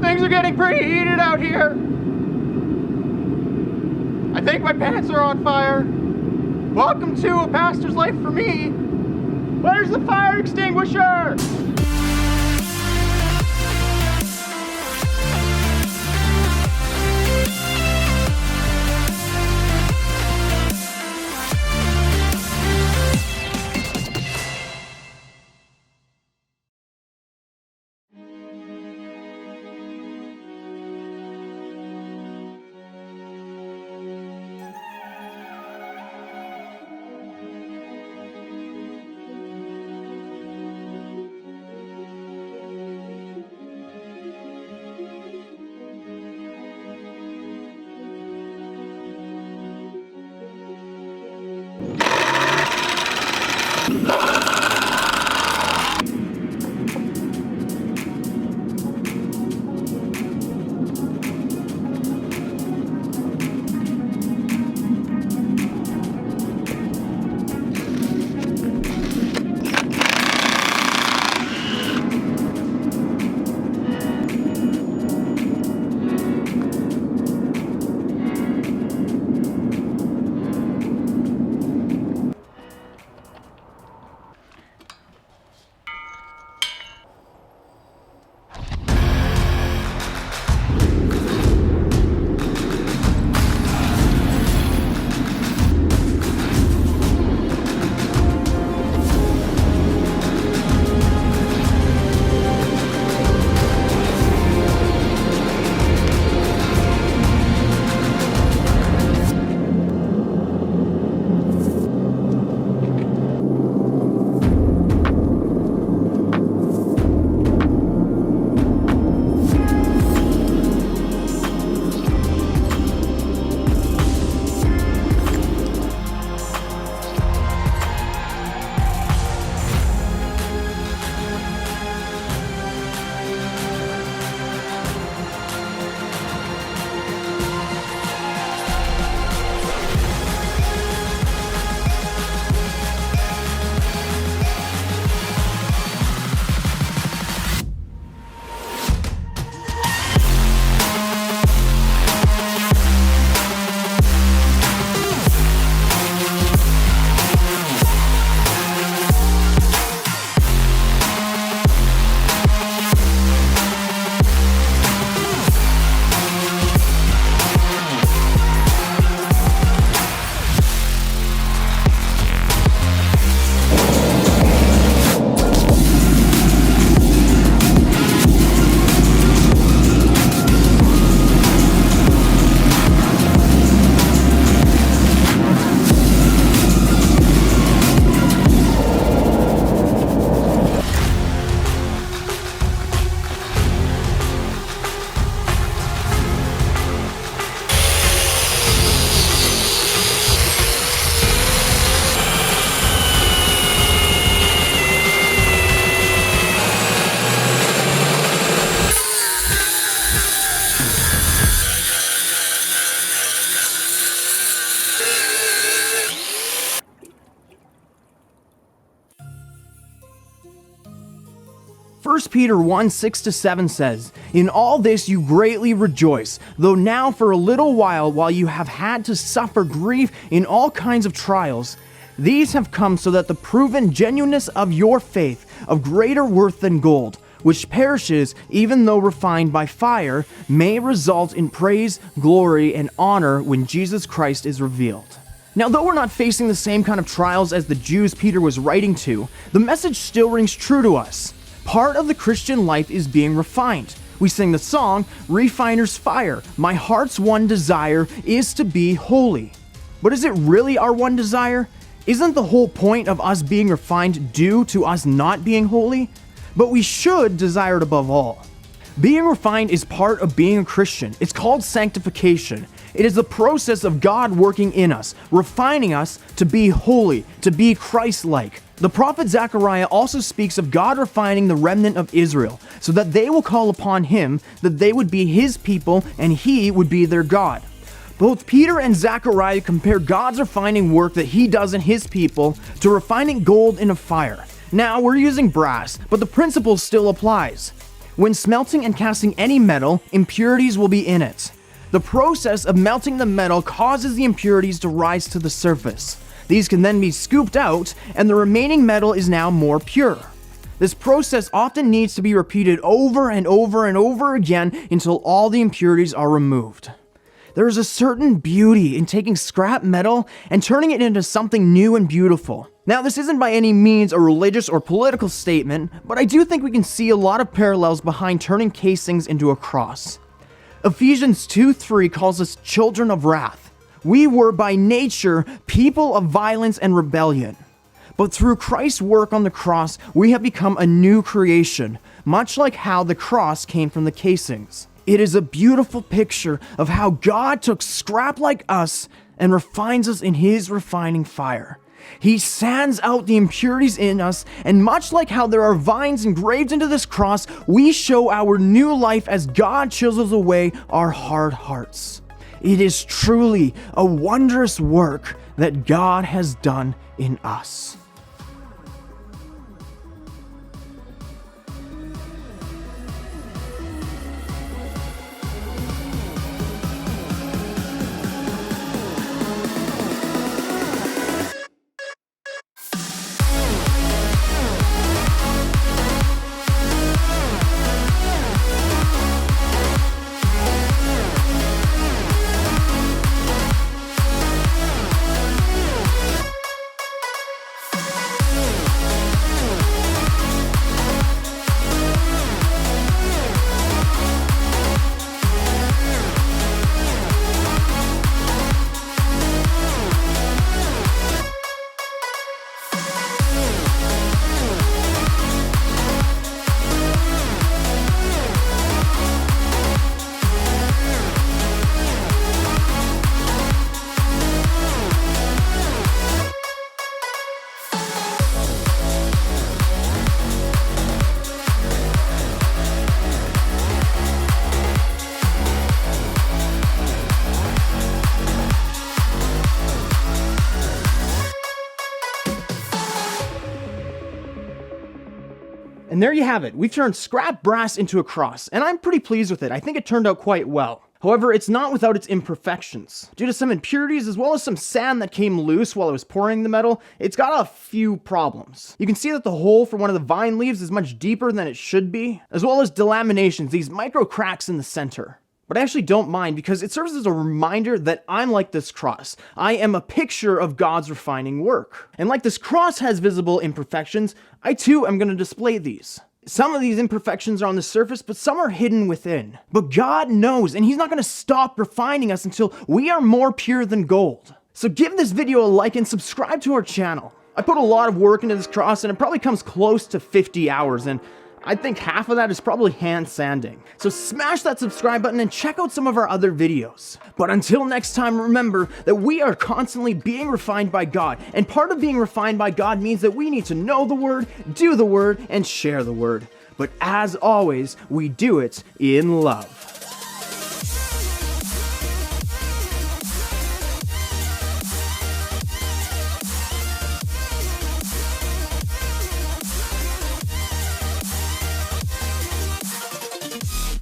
things are getting pretty heated out here. I think my pants are on fire. Welcome to a pastor's life for me. Where's the fire extinguisher? First Peter 1:6-7 says, "In all this you greatly rejoice, though now for a little while you have had to suffer grief in all kinds of trials. These have come so that the proven genuineness of your faith, of greater worth than gold, which perishes even though refined by fire, may result in praise, glory, and honor when Jesus Christ is revealed." Now, though we're not facing the same kind of trials as the Jews Peter was writing to, the message still rings true to us. Part of the Christian life is being refined. We sing the song, "Refiner's Fire, my heart's one desire is to be holy." But is it really our one desire? Isn't the whole point of us being refined due to us not being holy? But we should desire it above all. Being refined is part of being a Christian. It's called sanctification. It is the process of God working in us, refining us to be holy, to be Christ-like. The prophet Zechariah also speaks of God refining the remnant of Israel, so that they will call upon him, that they would be his people, and he would be their God. Both Peter and Zechariah compare God's refining work that he does in his people to refining gold in a fire. Now, we're using brass, but the principle still applies. When smelting and casting any metal, impurities will be in it. The process of melting the metal causes the impurities to rise to the surface. These can then be scooped out, and the remaining metal is now more pure. This process often needs to be repeated over and over and over again until all the impurities are removed. There is a certain beauty in taking scrap metal and turning it into something new and beautiful. Now, this isn't by any means a religious or political statement, but I do think we can see a lot of parallels behind turning casings into a cross. Ephesians 2:3 calls us children of wrath. We were by nature people of violence and rebellion. But through Christ's work on the cross, we have become a new creation, much like how the cross came from the casings. It is a beautiful picture of how God took scrap like us and refines us in His refining fire. He sands out the impurities in us, and much like how there are vines engraved into this cross, we show our new life as God chisels away our hard hearts. It is truly a wondrous work that God has done in us. And there you have it. We've turned scrap brass into a cross, and I'm pretty pleased with it. I think it turned out quite well. However, it's not without its imperfections. Due to some impurities as well as some sand that came loose while I was pouring the metal, it's got a few problems. You can see that the hole for one of the vine leaves is much deeper than it should be, as well as delaminations, these micro cracks in the center. But I actually don't mind because it serves as a reminder that I'm like this cross. I am a picture of God's refining work. And like this cross has visible imperfections, I too am going to display these. Some of these imperfections are on the surface, but some are hidden within. But God knows, and He's not going to stop refining us until we are more pure than gold. So give this video a like and subscribe to our channel. I put a lot of work into this cross, and it probably comes close to 50 hours, and I think half of that is probably hand sanding. So smash that subscribe button and check out some of our other videos. But until next time, remember that we are constantly being refined by God. And part of being refined by God means that we need to know the Word, do the Word, and share the Word. But as always, we do it in love.